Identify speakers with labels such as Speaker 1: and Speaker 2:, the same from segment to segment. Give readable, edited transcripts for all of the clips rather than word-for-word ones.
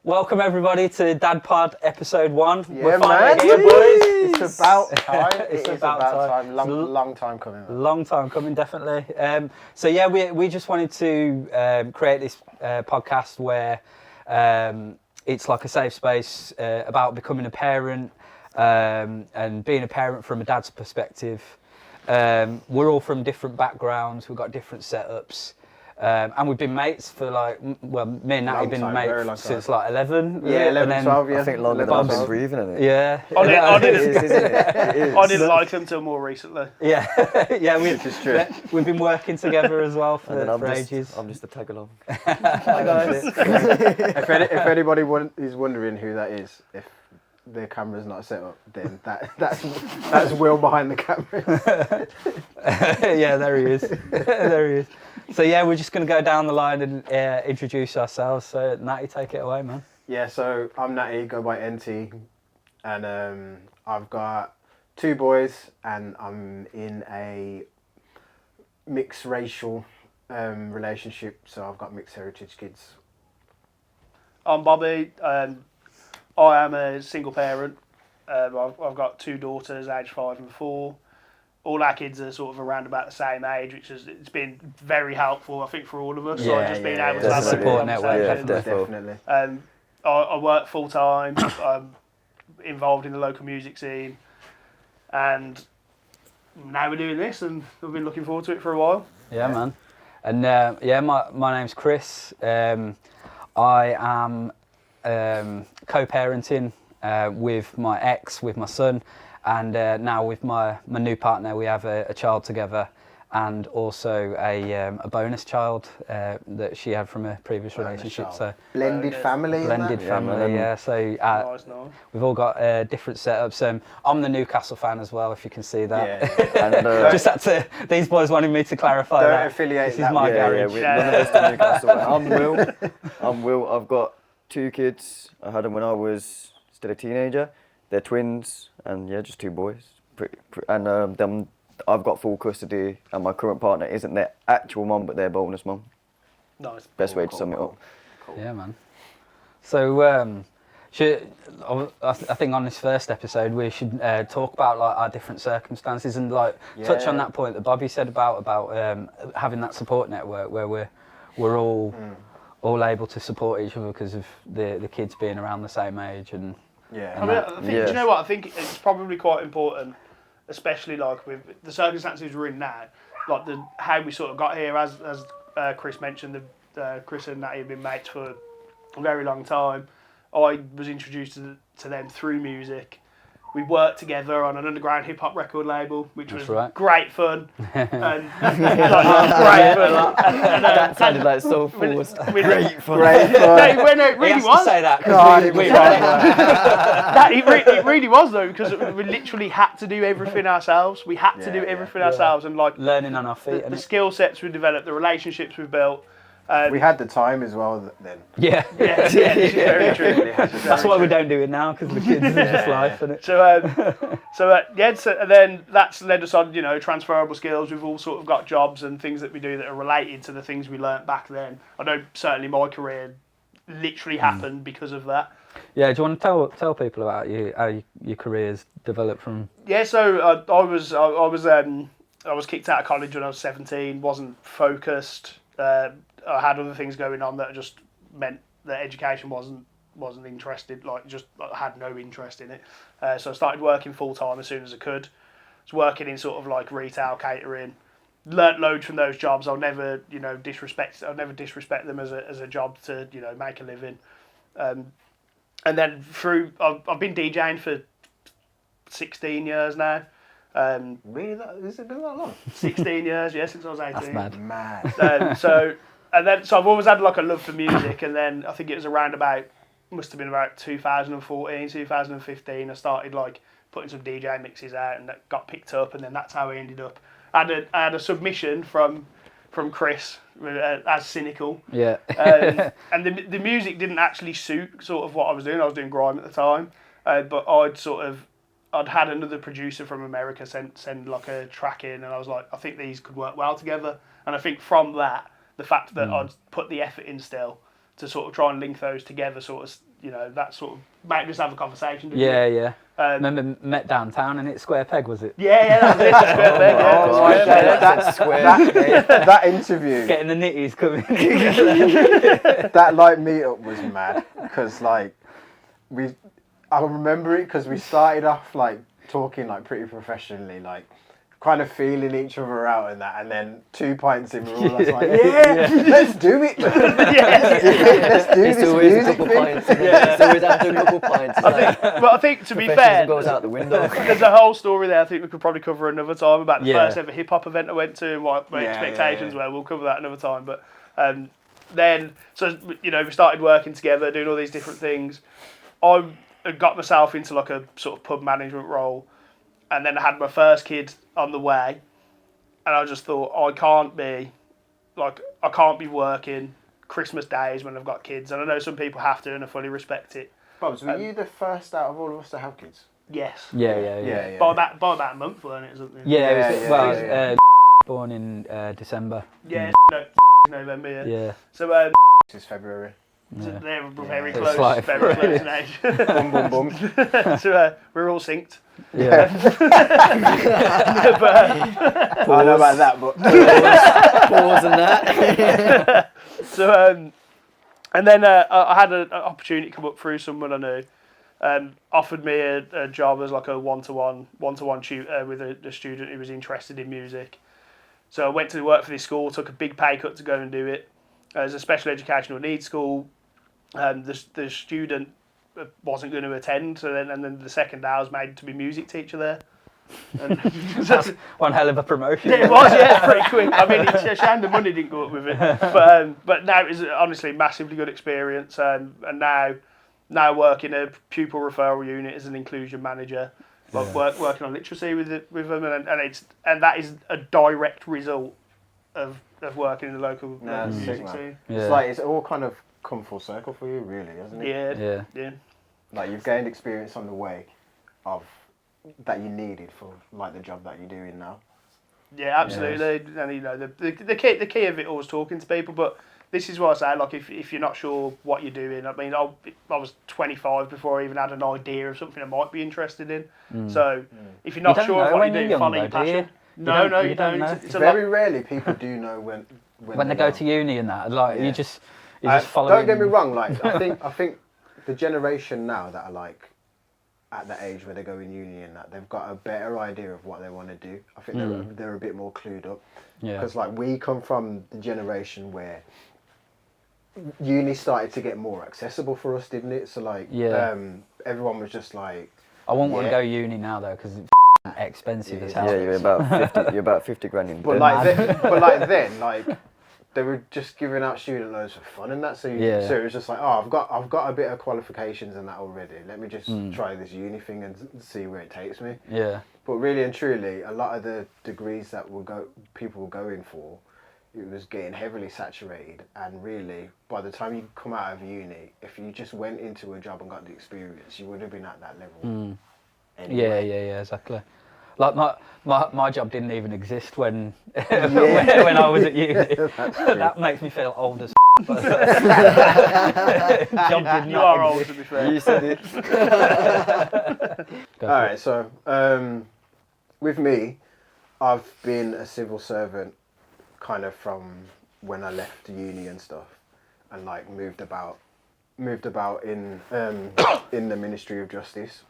Speaker 1: Welcome everybody to DadPod episode 1.
Speaker 2: Yeah,
Speaker 1: We're finally here, boys.
Speaker 2: It's about time.
Speaker 1: It's about time.
Speaker 2: Long time coming.
Speaker 1: Long time coming, definitely. So yeah, we just wanted to create this podcast where it's like a safe space about becoming a parent and being a parent from a dad's perspective. We're all from different backgrounds. We've got different setups. And we've been mates for like, well, me and Natty have been mates since like 11.
Speaker 2: Yeah, 11, 12, yeah.
Speaker 3: I think longer than I've been breathing, isn't it?
Speaker 1: Yeah.
Speaker 4: I
Speaker 3: I
Speaker 4: didn't like him till more recently.
Speaker 1: Yeah, yeah,
Speaker 2: Which is true.
Speaker 1: we've been working together as well for ages.
Speaker 3: I'm just a tag along.
Speaker 1: Hi guys.
Speaker 2: If anybody is wondering who that is, if their camera's not set up, then that's Will behind the camera.
Speaker 1: Yeah, there he is. There he is. So yeah, we're just going to go down the line and introduce ourselves. So Natty, take it away, man.
Speaker 2: Yeah, so I'm Natty, go by NT, and I've got 2 boys, and I'm in a mixed racial relationship, so I've got mixed heritage kids.
Speaker 4: I'm Bobby. I am a single parent. I've got 2 daughters, aged 5 and 4. All our kids are sort of around about the same age, it's been very helpful, I think, for all of us.
Speaker 1: Yeah,
Speaker 4: Just being able to
Speaker 1: there's
Speaker 4: have
Speaker 1: a support network,
Speaker 2: Definitely.
Speaker 4: I work full time. I'm involved in the local music scene, and now we're doing this, and we've been looking forward to it for a while.
Speaker 1: Yeah, man. And my name's Chris. I am co-parenting with my ex, with my son. And now with my new partner, we have a child together, and also a bonus child that she had from a previous relationship. So
Speaker 2: blended family.
Speaker 1: Blended family, yeah. So
Speaker 4: Nice.
Speaker 1: we've all got different setups. I'm the Newcastle fan as well, if you can see that.
Speaker 2: Yeah.
Speaker 1: And just had to. These boys wanted me to clarify
Speaker 2: Don't
Speaker 1: that.
Speaker 2: affiliate
Speaker 1: This
Speaker 2: that
Speaker 1: is my
Speaker 2: with-
Speaker 1: garage.
Speaker 3: None of us are Newcastle. I'm Will. I've got 2 kids. I had them when I was still a teenager. They're twins, and yeah, just 2 boys. And I've got full custody, and my current partner isn't their actual mum, but their bonus mum.
Speaker 4: Nice.
Speaker 3: Best way to sum it up.
Speaker 2: Cool.
Speaker 1: Yeah, man. So, I think on this first episode we should talk about like our different circumstances and like touch on that point that Bobby said about having that support network where we're all able to support each other because of the kids being around the same age and.
Speaker 2: Yeah.
Speaker 4: I mean, I think, do you know what? I think it's probably quite important, especially like with the circumstances we're in now, like how we sort of got here. As Chris mentioned, Chris and Natty have been mates for a very long time. I was introduced to them through music. We worked together on an underground hip hop record label, which was great fun. And, great fun.
Speaker 3: That sounded like so forced.
Speaker 2: Great fun.
Speaker 4: No, it really was.
Speaker 1: Say that.
Speaker 4: It really was though, because we literally had to do everything ourselves. We had to do everything ourselves, and like
Speaker 1: learning on our feet.
Speaker 4: The skill sets we developed, the relationships we built.
Speaker 2: We had the time as well then.
Speaker 1: Yeah.
Speaker 4: This is very true.
Speaker 1: That's why we don't do it now, because the kids are just life, isn't it?
Speaker 4: So and then that's led us on, transferable skills. We've all sort of got jobs and things that we do that are related to the things we learnt back then. I know certainly my career literally happened because of that.
Speaker 1: Yeah, do you want to tell people about how your career's developed from?
Speaker 4: Yeah, so I was kicked out of college when I was 17. Wasn't focused. I had other things going on that just meant that education wasn't interested. I had no interest in it. So I started working full time as soon as I could. I was working in sort of like retail catering. Learnt loads from those jobs. I'll never disrespect them as a job to make a living. And then I've been DJing for 16 years now.
Speaker 2: Really? Has it been that long?
Speaker 4: 16 years, yeah, since I was 18.
Speaker 1: That's
Speaker 2: Mad.
Speaker 4: So I've always had like a love for music, and then I think it was must have been about 2014, 2015, I started like putting some DJ mixes out, and that got picked up, and then that's how I ended up. I had a submission from Chris as Cynical.
Speaker 1: Yeah.
Speaker 4: And the music didn't actually suit sort of what I was doing. I was doing grime at the time, but I'd had another producer from America send like a track in, and I was like, I think these could work well together. And I think from that, the fact that I'd put the effort in still to sort of try and link those together sort of you know, that sort of made us have a conversation. Didn't
Speaker 1: Yeah,
Speaker 4: it?
Speaker 1: yeah. Remember met downtown and it's Square Peg, was it?
Speaker 4: Yeah, that was it. Square Peg, yeah.
Speaker 3: Oh,
Speaker 4: Square Peg.
Speaker 3: that's square.
Speaker 2: That interview,
Speaker 1: Getting the nitties coming.
Speaker 2: that like meetup was mad because like I remember it because we started off like talking like pretty professionally, like kind of feeling each other out and that, and then 2 pints in, we're all like, let's do it, man. Let's do
Speaker 3: It's
Speaker 2: this
Speaker 3: always a
Speaker 2: music
Speaker 3: couple
Speaker 2: thing.
Speaker 3: pints. It's always after a couple pints. It's like,
Speaker 4: But I think, to be fair,
Speaker 3: professionalism goes out the window.
Speaker 4: there's a whole story there. I think we could probably cover another time about the
Speaker 1: Yeah.
Speaker 4: first ever hip hop event I went to and what my
Speaker 2: Yeah,
Speaker 4: expectations
Speaker 2: yeah.
Speaker 4: were. We'll cover that another time. But then, so you know, we started working together, doing all these different things. I had got myself into like a sort of pub management role, and then I had my first kid on the way, and I just thought I can't be working Christmas days when I've got kids, and I know some people have to, and I fully respect it.
Speaker 2: Bobs, were you the first out of all of us to have kids?
Speaker 4: Yes.
Speaker 1: Yeah.
Speaker 4: By about a month, weren't it? Something.
Speaker 1: Yeah,
Speaker 2: Yeah,
Speaker 1: it was,
Speaker 2: yeah,
Speaker 1: well,
Speaker 2: yeah.
Speaker 1: born in December.
Speaker 4: Yeah. No, November. Yeah.
Speaker 1: Yeah.
Speaker 4: So
Speaker 2: This is February.
Speaker 1: Yeah.
Speaker 4: they're very
Speaker 1: It's
Speaker 4: close,
Speaker 1: like-
Speaker 4: very close in age.
Speaker 2: Boom, boom, boom.
Speaker 4: So we're all synced.
Speaker 1: Yeah.
Speaker 2: I don't know about that, but
Speaker 3: Pause and that.
Speaker 4: So and then I had an opportunity come up through someone I knew, offered me a job as like a one-to-one tutor with a student who was interested in music. So I went to work for this school, took a big pay cut to go and do it. As a special educational needs school, the student wasn't going to attend, so then the second day I was made to be music teacher there. And
Speaker 1: That's one hell of a promotion.
Speaker 4: it was, yeah, pretty quick. I mean, it's a shame the money didn't go up with it, but now it was honestly a massively good experience, and now work in a pupil referral unit as an inclusion manager, but working on literacy with them, and that is a direct result of working in the local music scene.
Speaker 1: Yeah.
Speaker 2: it's like it's all kind of come full circle for you, really, hasn't it?
Speaker 4: Yeah.
Speaker 2: Like you've gained experience on the way of that you needed for like the job that you're doing now.
Speaker 4: Yeah, absolutely. And you know, the key of it all is talking to people. But this is what I say. Like, if you're not sure what you're doing, I mean, I was 25 before I even had an idea of something I might be interested in. So if you're not
Speaker 1: don't
Speaker 4: sure of
Speaker 1: know
Speaker 4: what
Speaker 1: when
Speaker 4: you're
Speaker 1: you're
Speaker 4: doing,
Speaker 1: young,
Speaker 4: follow your
Speaker 1: though, do you?
Speaker 4: passion. No, you don't.
Speaker 1: know.
Speaker 4: It's a
Speaker 2: Very
Speaker 4: lot.
Speaker 2: rarely people do know when
Speaker 1: They go to uni and that, like
Speaker 2: Yeah.
Speaker 1: you just follow.
Speaker 2: Don't get me wrong. Like I think the generation now that are like at the age where they go in uni and that, they've got a better idea of what they want to do. I think they're a bit more clued up.
Speaker 1: Yeah.
Speaker 2: Because like we come from the generation where uni started to get more accessible for us, didn't it? So like everyone was just like,
Speaker 1: I won't want to
Speaker 2: Yeah.
Speaker 1: go uni now though because it's expensive as hell.
Speaker 3: Yeah, you're about 50 grand in
Speaker 2: but
Speaker 3: debt.
Speaker 2: like then like they were just giving out student loans for fun and that. So so it was just like, oh, I've got a bit of qualifications and that already. Let me just try this uni thing and see where it takes me.
Speaker 1: Yeah.
Speaker 2: But really and truly, a lot of the degrees that people were going for, it was getting heavily saturated. And really, by the time you come out of uni, if you just went into a job and got the experience, you would have been at that level. Anyway.
Speaker 1: Yeah, exactly. Like my job didn't even exist when when I was at uni. That makes me feel old as job did
Speaker 4: You
Speaker 1: not
Speaker 4: are old,
Speaker 1: exist.
Speaker 4: to be fair.
Speaker 3: You said it.
Speaker 2: All right, so with me, I've been a civil servant kind of from when I left uni and stuff, and like moved about in in the Ministry of Justice.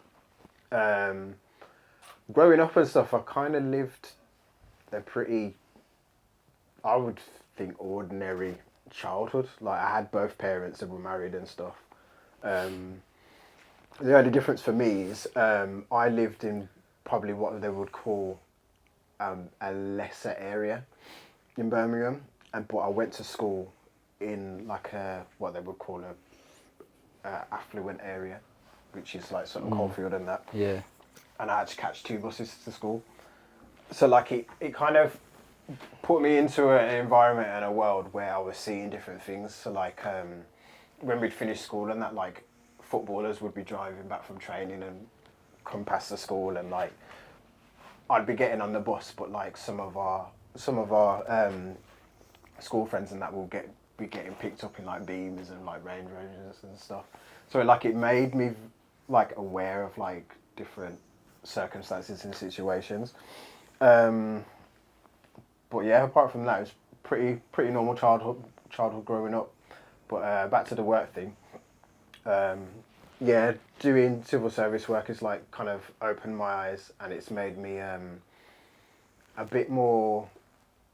Speaker 2: Growing up and stuff, I kind of lived a pretty, I would think, ordinary childhood. Like I had both parents that were married and stuff. The only difference for me is I lived in probably what they would call a lesser area in Birmingham, but I went to school in like what they would call a affluent area, which is like sort of Caulfield and that.
Speaker 1: Yeah.
Speaker 2: And I had to catch 2 buses to school. So like it kind of put me into an environment and a world where I was seeing different things. So like when we'd finish school and that, like footballers would be driving back from training and come past the school, and like I'd be getting on the bus, but like some of our school friends and that will get be getting picked up in like Beamers and like Range Rovers and stuff. So like it made me like aware of like different circumstances and situations. But yeah, apart from that, it was pretty normal childhood growing up. But back to the work thing. Yeah, doing civil service work has like kind of opened my eyes, and it's made me a bit more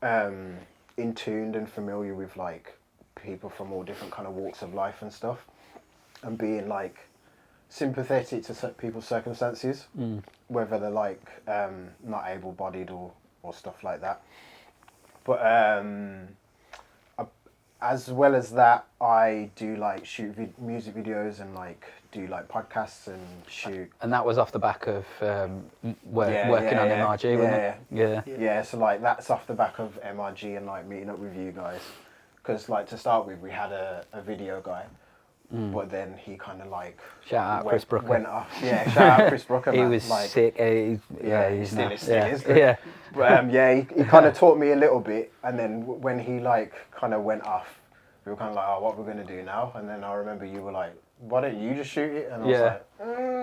Speaker 2: in tuned and familiar with like people from all different kind of walks of life and stuff, and being like sympathetic to people's circumstances, whether they're like not able-bodied or stuff like that. But as well as that, I do like shoot music videos and like do like podcasts and shoot.
Speaker 1: And that was off the back of working on MRG, wasn't it?
Speaker 2: Yeah, so like that's off the back of MRG and like meeting up with you guys. Because like to start with, we had a video guy, but then he kind of like
Speaker 1: Chris Brooker.
Speaker 2: went off. Yeah, shout out Chris Brooker.
Speaker 1: He
Speaker 2: man.
Speaker 1: was
Speaker 2: like,
Speaker 1: sick.
Speaker 2: He still is good.
Speaker 1: Yeah.
Speaker 2: But he kind of taught me a little bit, and then when he like kind of went off, we were kind of like, oh, what we're gonna do now? And then I remember you were like, why don't you just shoot it? And I was like,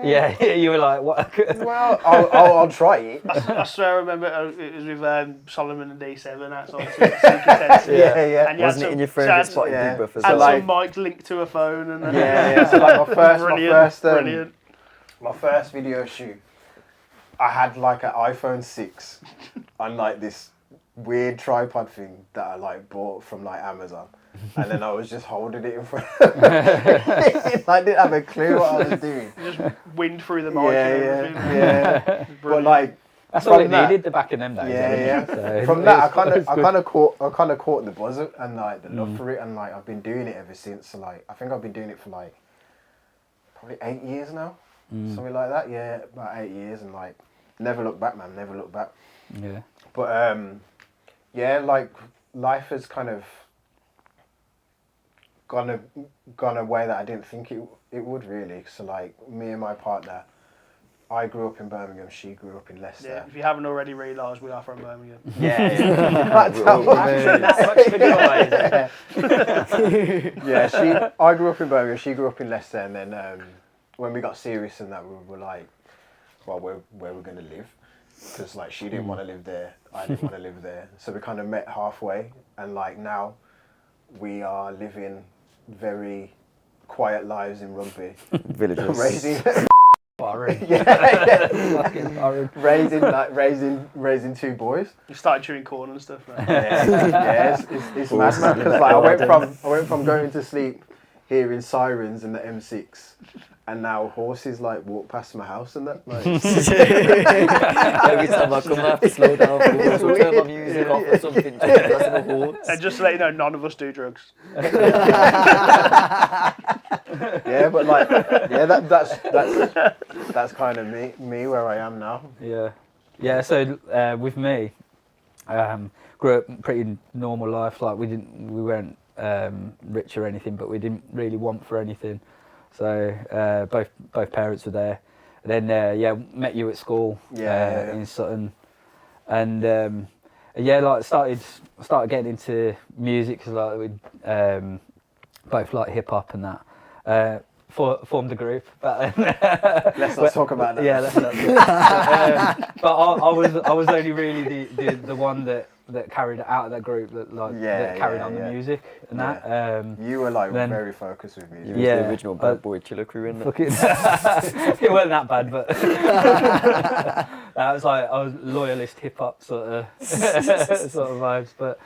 Speaker 1: yeah, you were like, what?
Speaker 2: well, I'll try it.
Speaker 4: I swear I remember it was with Solomon and D7. That's on Secret Sense.
Speaker 2: Yeah.
Speaker 4: And you
Speaker 3: Wasn't it in your favourite spot in Big Buff as
Speaker 4: had
Speaker 3: well?
Speaker 4: some mic linked to a phone. And
Speaker 2: Yeah. So like
Speaker 4: Brilliant.
Speaker 2: my first video shoot, I had like an iPhone 6 on like this weird tripod thing that I like bought from like Amazon. And then I was just holding it in front of me. I didn't have a clue what I was doing.
Speaker 4: Just wind through the mic and everything.
Speaker 2: Yeah. But like
Speaker 1: That's all it needed back in them days.
Speaker 2: Yeah.
Speaker 1: So
Speaker 2: from that, I kind of caught the buzz and like the love for it, and like I've been doing it ever since. So like I think I've been doing it for like probably 8 years now, something like that. Yeah, about 8 years, and like never look back, man. Never look back.
Speaker 1: Yeah.
Speaker 2: But yeah, like life has kind of gone a way that I didn't think it would really. So like me and my partner, I grew up in Birmingham, she grew up in Leicester.
Speaker 4: Yeah, if you haven't already realised, we are from Birmingham.
Speaker 2: I grew up in Birmingham, she grew up in Leicester, and then when we got serious and that, we were like, well, where we're going to live, because like she didn't want to live there, I didn't want to live there, so we kind of met halfway, and like now we are living very quiet lives in Rugby.
Speaker 3: Villages.
Speaker 2: raising two boys.
Speaker 4: You started chewing corn and stuff, right?
Speaker 2: It's mad, man. Because like I went from going to sleep hearing sirens in the M6, and now horses like walk past my house and that. Like.
Speaker 3: Every time I come, I have to slow down for once or turn my music off or something.
Speaker 4: And just to let you know, none of us do drugs.
Speaker 2: Yeah, but like, that's kind of me where I am now.
Speaker 1: Yeah. So with me, grew up pretty normal life. Like we weren't rich or anything, but we didn't really want for anything. So both parents were there. And then met you at school in Sutton, and like started getting into music because like we both like hip hop and that. Formed a group, but
Speaker 2: let's not talk about that.
Speaker 1: Yeah, let's not. But I was only really the one that carried it out of that group that carried on the music and that.
Speaker 2: You were like very focused with music.
Speaker 3: You were the original bad boy chiller crew in there.
Speaker 1: It wasn't that bad, but I was loyalist hip hop sort of vibes. But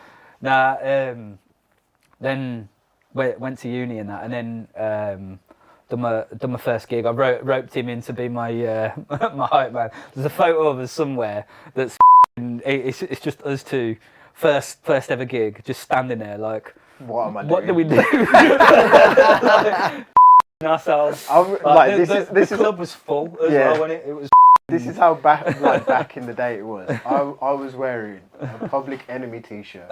Speaker 1: then went to uni and that, and then done my first gig. I roped him in to be my my hype man. There's a photo of us somewhere that's it's just us two, first ever gig, just standing there like,
Speaker 2: what am I doing?
Speaker 1: What do we do? Ourselves.
Speaker 2: This
Speaker 1: club was full as well when it was.
Speaker 2: This is how back in the day it was. I was wearing a Public Enemy t-shirt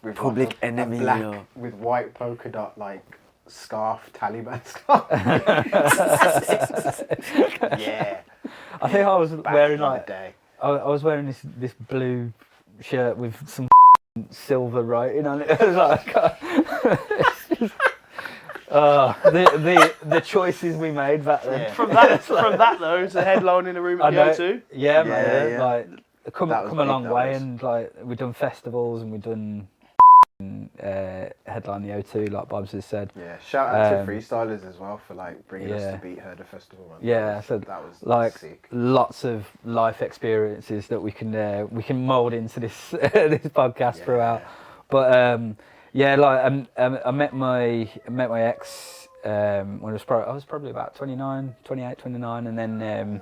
Speaker 2: with
Speaker 3: Public Enemy,
Speaker 2: black with white polka dot like scarf, Taliban scarf. Yeah.
Speaker 1: I think I was
Speaker 2: back
Speaker 1: wearing
Speaker 2: in
Speaker 1: like
Speaker 2: the day.
Speaker 1: I was wearing this blue shirt with some silver writing on it. It was like, the choices we made back then.
Speaker 2: Yeah.
Speaker 4: From that though, it's a headline in a room at the O2.
Speaker 1: Yeah,
Speaker 2: Yeah,
Speaker 1: man.
Speaker 2: yeah.
Speaker 1: Like, come
Speaker 2: That was
Speaker 1: a
Speaker 2: big,
Speaker 1: long
Speaker 2: that
Speaker 1: way,
Speaker 2: was.
Speaker 1: and like we've done festivals and we've done headline the O2, like Bob's has said.
Speaker 2: Yeah, shout out to freestylers as well for like bringing us
Speaker 1: yeah.
Speaker 2: to Beat Herder Festival. Man.
Speaker 1: Yeah, so
Speaker 2: that was
Speaker 1: like
Speaker 2: sick.
Speaker 1: lots of life experiences that we can mould into this this podcast throughout. But yeah, like I met my ex when I was probably about 29, 28, 29, and then.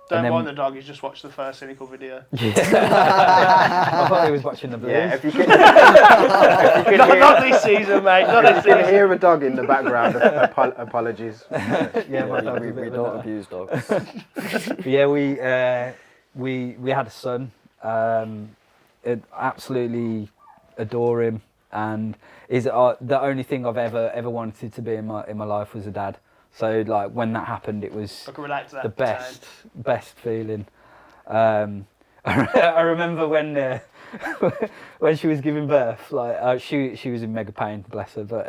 Speaker 4: Don't mind the dog, he's just watched the first cynical video.
Speaker 1: Yeah. I thought he was watching the Blues.
Speaker 2: Yeah, if you can,
Speaker 4: Not this season, mate. Not this
Speaker 2: if you can
Speaker 4: season.
Speaker 2: hear a dog in the background, apologies.
Speaker 1: Yeah, my dog was a
Speaker 3: we
Speaker 1: bit
Speaker 3: don't
Speaker 1: of a-
Speaker 3: abuse dogs.
Speaker 1: But yeah, we had a son. Absolutely adore him, and is the only thing I've ever wanted to be in my life was a dad. So like when that happened, it was
Speaker 4: I can relate to that.
Speaker 1: the best feeling. I remember when when she was giving birth, like she was in mega pain, bless her. But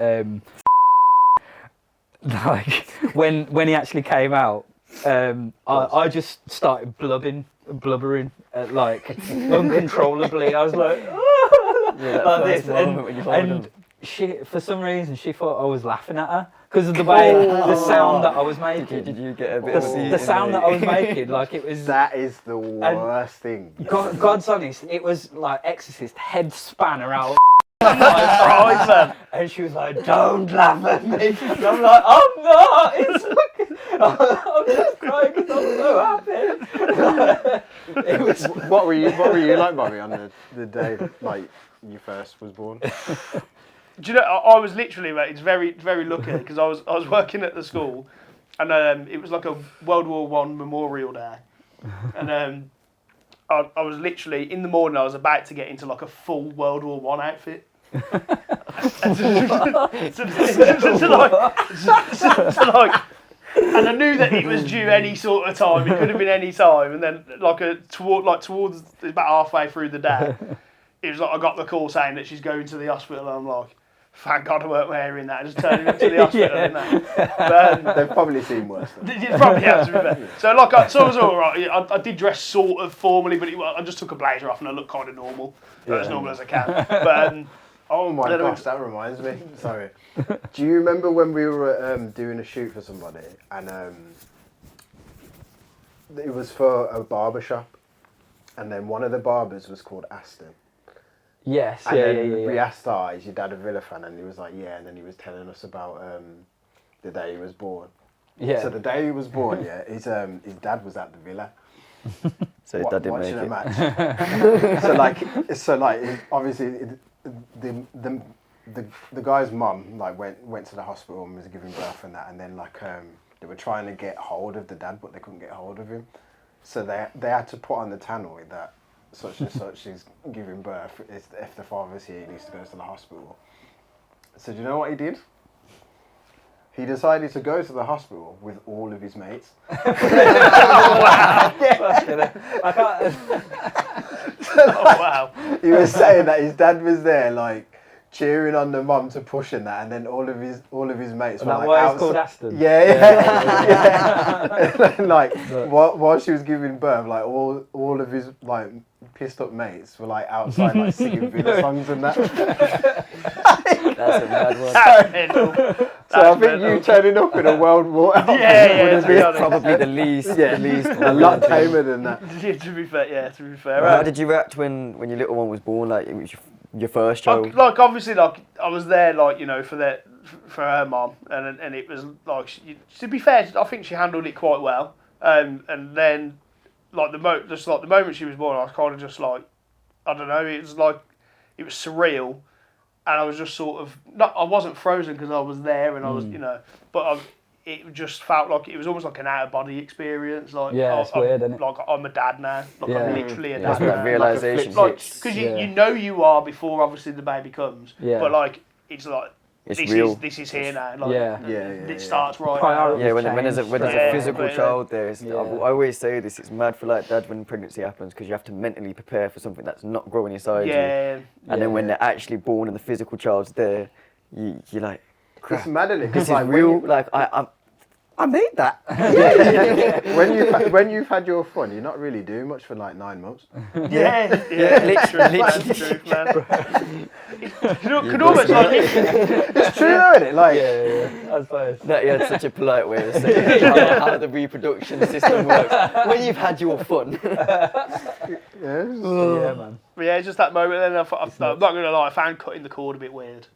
Speaker 1: like when he actually came out, I just started blubbering like uncontrollably. I was like,
Speaker 3: Yeah,
Speaker 1: like this,
Speaker 3: when you hold
Speaker 1: and
Speaker 3: them.
Speaker 1: she, for some reason, she thought I was laughing at her because of the way the sound that I was making.
Speaker 3: Did you get a bit of
Speaker 1: The sound that I was making, like it was.
Speaker 2: That is the worst thing.
Speaker 1: God's honest, it was like Exorcist head spanner out. And she was like, "Don't laugh at me." And I'm like, "I'm not. It's fucking. I'm just crying because I'm so happy." It was.
Speaker 2: What were you like, Bobby, on the day like you first was born?
Speaker 4: Do you know? I was literally, mate. It's very, very lucky because I was working at the school, and it was like a World War I Memorial Day, and I was literally in the morning. I was about to get into like a full World War I outfit. And I knew that it was due any sort of time. It could have been any time, and then towards about halfway through the day, it was like I got the call saying that she's going to the hospital, and I'm like, thank God I weren't wearing that. I just turned up to the hospital and that. But,
Speaker 2: They've probably seen worse.
Speaker 4: it probably has to be fair. So like, I was all right. I did dress sort of formally, but I just took a blazer off and I looked kind of normal, as normal as I can. But
Speaker 2: Oh my gosh, that reminds me. Sorry. Do you remember when we were doing a shoot for somebody and it was for a barber shop, and then one of the barbers was called Aston.
Speaker 1: Yes.
Speaker 2: And
Speaker 1: Yeah.
Speaker 2: then
Speaker 1: Yeah.
Speaker 2: we asked, is your dad a Villa fan? And he was like, yeah. And then he was telling us about the day he was born.
Speaker 1: Yeah.
Speaker 2: So the day he was born, his dad was at the Villa.
Speaker 3: So his dad didn't make
Speaker 2: watching a
Speaker 3: it.
Speaker 2: match. so like obviously the guy's mum like went to the hospital and was giving birth and that, and then like they were trying to get hold of the dad, but they couldn't get hold of him. So they had to put on the tannoy that such and such is giving birth. If the father's here, he needs to go to the hospital. So do you know what he did? He decided to go to the hospital with all of his mates.
Speaker 1: I can't.
Speaker 4: wow.
Speaker 2: He was saying that his dad was there, like cheering on the mum to push and that, and then all of his mates were
Speaker 1: That
Speaker 2: like
Speaker 1: why
Speaker 2: outside.
Speaker 1: it's called Aston.
Speaker 2: Yeah. And then, like while she was giving birth, like all of his like pissed up mates were like outside, like singing Villa songs and that.
Speaker 3: That's a mad one.
Speaker 4: That's mental.
Speaker 2: So I think you turning up in a World War outfit
Speaker 4: Yeah,
Speaker 2: would have
Speaker 4: to be
Speaker 2: been
Speaker 4: honest.
Speaker 3: Probably the least. The least.
Speaker 2: a lot tamer than that.
Speaker 4: To be fair.
Speaker 3: How did you react when your little one was born? Like it was your first child?
Speaker 4: Like obviously, like I was there, like for her mum, and it was like to be fair, I think she handled it quite well. And then like the moment she was born, I was kind of just like, I don't know, it was surreal, and I was just sort of I wasn't frozen because I was there and I was but it just felt like it was almost like an out of body experience. Like
Speaker 1: It's weird, isn't it?
Speaker 4: Like I'm a dad now. Like I'm literally a
Speaker 3: That's
Speaker 4: dad
Speaker 3: that
Speaker 4: now.
Speaker 3: realisation
Speaker 4: Like
Speaker 3: hits.
Speaker 4: because you know you are before obviously the baby comes.
Speaker 1: Yeah.
Speaker 4: But like it's like
Speaker 3: it's
Speaker 4: this
Speaker 3: real.
Speaker 4: This is here now. Like,
Speaker 1: Yeah.
Speaker 4: It starts right
Speaker 1: Priorities
Speaker 3: Yeah, when there's a
Speaker 1: change.
Speaker 3: a physical
Speaker 4: Yeah.
Speaker 3: child there,
Speaker 1: Yeah.
Speaker 3: I always say this, it's mad for like dad when pregnancy happens because you have to mentally prepare for something that's not growing inside you.
Speaker 4: Yeah.
Speaker 3: And then when they're actually born and the physical child's there, you're like, crap,
Speaker 2: It's mad, isn't it?
Speaker 3: this is
Speaker 2: Like, when
Speaker 3: real.
Speaker 2: you-
Speaker 3: Like I made that.
Speaker 2: when you've had your fun, you're not really doing much for like 9 months.
Speaker 4: Yeah,
Speaker 3: literally.
Speaker 4: That's true, man. Could almost like
Speaker 2: It's true, though, isn't it? Like,
Speaker 1: Yeah, I suppose.
Speaker 3: That you had such a polite way of saying how the reproduction system works. When you've had your fun.
Speaker 2: yeah,
Speaker 1: Yeah, man.
Speaker 4: yeah, just that moment. Then I'm not gonna lie, I found cutting the cord a bit weird.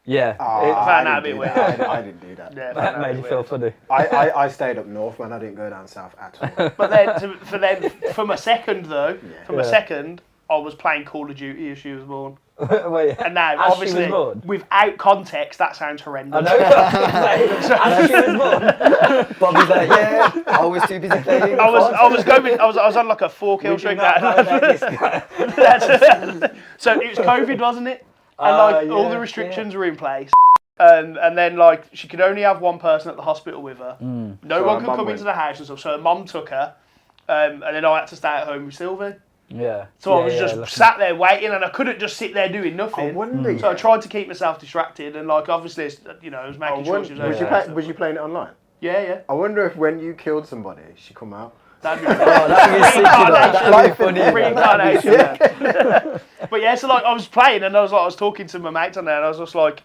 Speaker 1: Yeah.
Speaker 2: I
Speaker 4: found that
Speaker 2: didn't
Speaker 4: a bit
Speaker 2: do
Speaker 4: weird.
Speaker 2: that. I didn't do that.
Speaker 4: Yeah, I found
Speaker 1: That
Speaker 4: that a
Speaker 1: made
Speaker 4: bit
Speaker 1: you feel
Speaker 4: weird.
Speaker 1: funny.
Speaker 2: I stayed up north, man. I didn't go down south at all.
Speaker 4: But then, from a second though, from a
Speaker 1: Yeah.
Speaker 4: second, I was playing Call of Duty as she was born.
Speaker 1: Wait,
Speaker 4: And now,
Speaker 1: as she was
Speaker 4: obviously,
Speaker 1: born?
Speaker 4: without context, that sounds
Speaker 1: I
Speaker 4: horrendous.
Speaker 1: know. As she was born.
Speaker 3: Bobby's like, yeah, I was too busy playing.
Speaker 4: I was on like a 4 kill
Speaker 1: We do
Speaker 4: streak.
Speaker 1: not know about this guy.
Speaker 4: So it was COVID, wasn't it? And like all the restrictions were in place. And then like she could only have one person at the hospital with her. No
Speaker 2: So
Speaker 4: one
Speaker 2: her
Speaker 4: could
Speaker 2: mum
Speaker 4: come
Speaker 2: went.
Speaker 4: into the house and stuff. So her mum took her, and then I had to stay at home with Sylvie.
Speaker 1: Yeah.
Speaker 4: So I was just sat there waiting, and I couldn't just sit there doing
Speaker 2: I
Speaker 4: nothing.
Speaker 2: wonder.
Speaker 4: So I tried to keep myself distracted, and like obviously, I was making sure she was okay.
Speaker 2: Was you playing it online?
Speaker 4: Yeah.
Speaker 2: I wonder if when you killed somebody, she come out.
Speaker 4: That'd be
Speaker 3: That'd be sick, you know. That'd be funny.
Speaker 4: reincarnation. Yeah. But yeah, so like I was playing, and I was talking to my mates on there, and I was just like,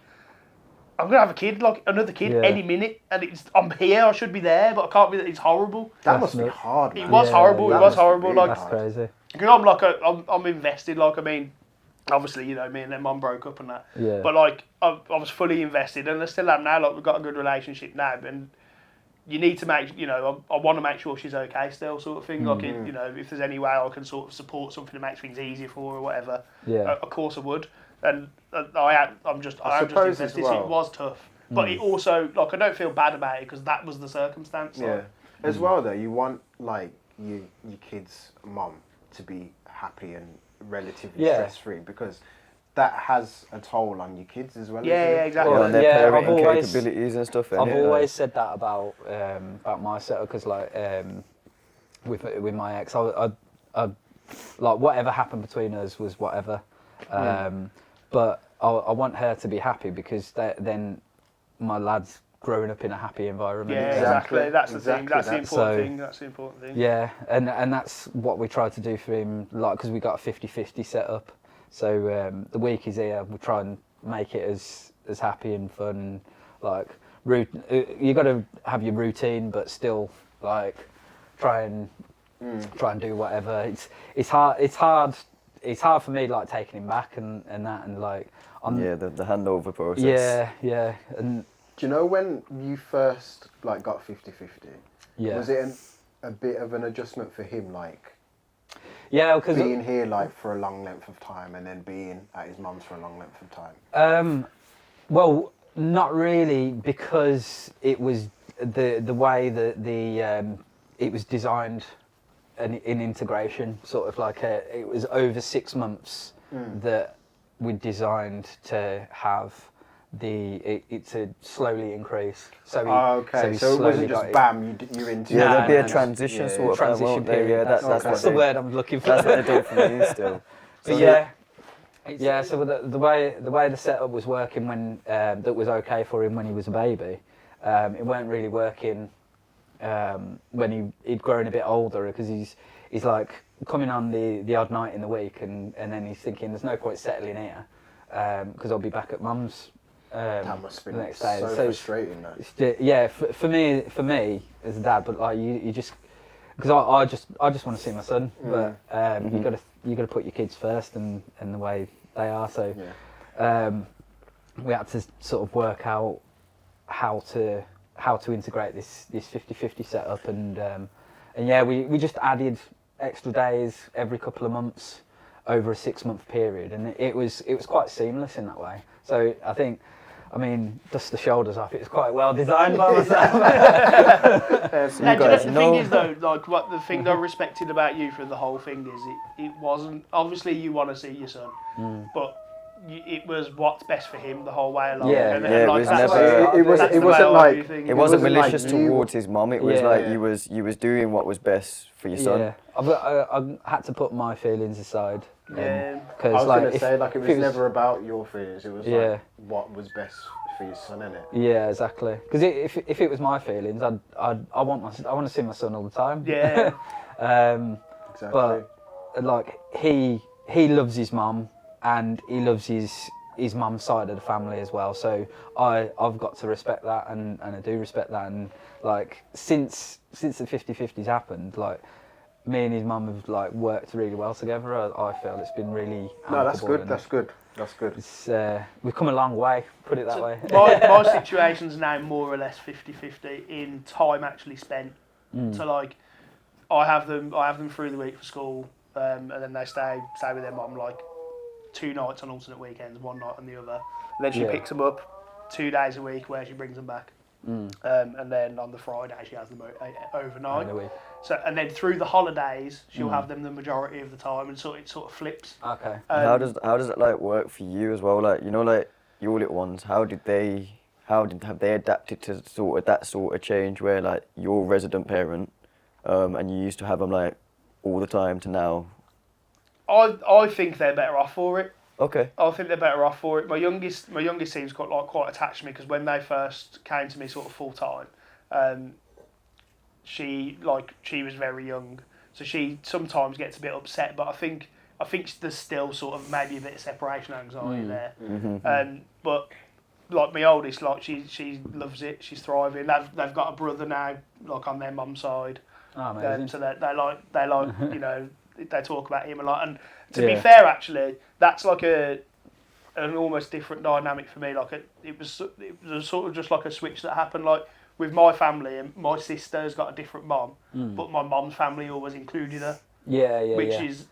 Speaker 4: I'm gonna have a kid, like another kid, any minute, and I'm here. I should be there, but I can't be. It's horrible.
Speaker 2: That must be hard, man.
Speaker 4: It was horrible.
Speaker 1: yeah.
Speaker 4: It was
Speaker 2: That must be
Speaker 4: horrible.
Speaker 2: really
Speaker 4: Like,
Speaker 1: That's crazy.
Speaker 4: because I'm like I'm invested. Like I mean, obviously me and their mum broke up and that.
Speaker 1: Yeah.
Speaker 4: But like I was fully invested, and I still am now. Like we've got a good relationship now, and you need to make I want to make sure she's okay still, sort of thing. Like if there's any way I can sort of support something that makes things easier for her or whatever.
Speaker 1: Yeah.
Speaker 4: Of course I would. And I'm just
Speaker 2: suppose as
Speaker 4: invested.
Speaker 2: well.
Speaker 4: It was tough, but it also like I don't feel bad about it because that was the circumstance. Like,
Speaker 2: Yeah. As well, though, you want like your kid's mum to be happy and relatively stress-free because that has a toll on your kids as well.
Speaker 4: Yeah,
Speaker 2: isn't it?
Speaker 4: exactly.
Speaker 3: On their
Speaker 1: Yeah, I've
Speaker 3: parenting
Speaker 1: always-
Speaker 3: capabilities and stuff.
Speaker 1: I've
Speaker 3: innit?
Speaker 1: always said that about my setup because like with my ex, I like whatever happened between us was whatever, but I want her to be happy because then my lad's growing up in a happy environment.
Speaker 4: Yeah,
Speaker 2: Exactly.
Speaker 4: exactly. That's the thing.
Speaker 2: Exactly
Speaker 4: That's the
Speaker 2: that.
Speaker 4: important
Speaker 1: So-
Speaker 4: thing. That's the important thing.
Speaker 1: Yeah, and that's what we try to do for him, like because we got a 50-50 setup. So the week he's here, we try and make it as happy and fun. Like you got to have your routine, but still like try and do whatever. It's hard for me like taking him back and that and like
Speaker 3: the handover process.
Speaker 1: yeah and
Speaker 2: Do you know when you first like got 50-50?
Speaker 1: yeah
Speaker 2: Was it a bit of an adjustment for him, like
Speaker 1: yeah because
Speaker 2: being here like for a long length of time and then being at his mum's for a long length of time?
Speaker 1: Well, not really, because it was the way that it was designed in integration, sort of like it was over 6 months that we designed to have it to slowly increase. So
Speaker 2: okay, so it wasn't just bam, you're into
Speaker 3: Yeah,
Speaker 1: Nah,
Speaker 3: there'll be a
Speaker 1: nah,
Speaker 3: transition
Speaker 2: yeah,
Speaker 3: sort of
Speaker 1: transition
Speaker 3: won't there?
Speaker 1: period.
Speaker 3: Yeah, that's
Speaker 1: that's
Speaker 3: what
Speaker 1: the
Speaker 3: they,
Speaker 1: word I'm looking for.
Speaker 3: that's what they do for me still.
Speaker 1: But yeah. So the way the setup was working when that was okay for him when he was a baby, it weren't really working when he'd grown a bit older because he's like coming on the odd night in the week and then he's thinking there's no point settling here because I'll be back at mum's
Speaker 2: that must have been
Speaker 1: the next day.
Speaker 2: so frustrating. That.
Speaker 1: Yeah, for me as a dad, but like you just because I just want to see my son, but you gotta put your kids first and the way they are. So we had to sort of work out how to integrate this 50-50 setup and yeah we just added extra days every couple of months over a 6-month period, and it was quite seamless in that way. So I mean, dust the shoulders off. It's quite well designed by myself.
Speaker 4: Now, do you know
Speaker 3: guys
Speaker 4: the
Speaker 3: know-
Speaker 4: thing is though, like what the thing I respected about you for the whole thing is it wasn't obviously you want to see your son, but it was what's best for him the whole way along.
Speaker 1: Yeah.
Speaker 4: and,
Speaker 3: Yeah,
Speaker 4: and
Speaker 3: it
Speaker 4: like,
Speaker 3: was
Speaker 4: that's
Speaker 3: never-
Speaker 4: the-
Speaker 2: It was-
Speaker 4: that's
Speaker 2: it
Speaker 4: the
Speaker 2: wasn't
Speaker 4: way I
Speaker 2: like-
Speaker 4: do things.
Speaker 3: It wasn't
Speaker 2: wasn't like
Speaker 3: malicious
Speaker 2: you-
Speaker 3: towards his mum. It was
Speaker 1: Yeah.
Speaker 3: like
Speaker 2: Yeah.
Speaker 3: you was doing what was best for your son.
Speaker 1: Yeah, I had to put my feelings aside.
Speaker 4: Yeah.
Speaker 2: I
Speaker 1: Because
Speaker 2: was
Speaker 1: like,
Speaker 2: gonna say, like, it
Speaker 1: if
Speaker 2: was never about your feelings. It was
Speaker 1: Yeah.
Speaker 2: like what was best for your son, innit?
Speaker 1: Yeah, exactly. Because if it was my feelings, I want to see my son all the time.
Speaker 4: Yeah.
Speaker 2: Exactly.
Speaker 1: But like he loves his mum and he loves his mum's side of the family as well. So I've got to respect that and I do respect that. And like since the 50-50s happened, like me and his mum have like worked really well together. I feel it's been really
Speaker 2: No, that's
Speaker 1: amicable
Speaker 2: good.
Speaker 1: and
Speaker 2: That's good. That's good.
Speaker 1: It's we've come a long way. Put it that
Speaker 4: So
Speaker 1: way.
Speaker 4: my situation's now more or less 50-50 in time actually spent. So like, I have them through the week for school, and then they stay with their mum like 2 nights on alternate weekends, 1 night on the other. And then she
Speaker 1: Yeah.
Speaker 4: picks them up 2 days a week where she brings them back. And then on the Friday she has them overnight.
Speaker 1: During the week.
Speaker 4: So and then through the holidays she'll have them the majority of the time, and so it sort of flips.
Speaker 1: Okay.
Speaker 3: How does it like work for you as well? Like, you know, like your little ones, have they adapted to that sort of change where like you're a resident parent, and you used to have them like all the time to now?
Speaker 4: I think they're better off for it.
Speaker 3: Okay.
Speaker 4: I think they're better off for it. My youngest seems quite attached to me because when they first came to me sort of full time, she was very young, so she sometimes gets a bit upset. But I think there's still sort of maybe a bit of separation anxiety there. But like my oldest, like she loves it. She's thriving. They've got a brother now, like on their mum's side.
Speaker 1: Oh, amazing.
Speaker 4: So they like you know, they talk about him a lot. And to be
Speaker 1: Yeah.
Speaker 4: fair, actually, that's like an almost different dynamic for me. Like it was sort of just like a switch that happened. Like with my family, and my sister's got a different mom, but my mom's family always included her.
Speaker 1: Yeah,
Speaker 4: Which is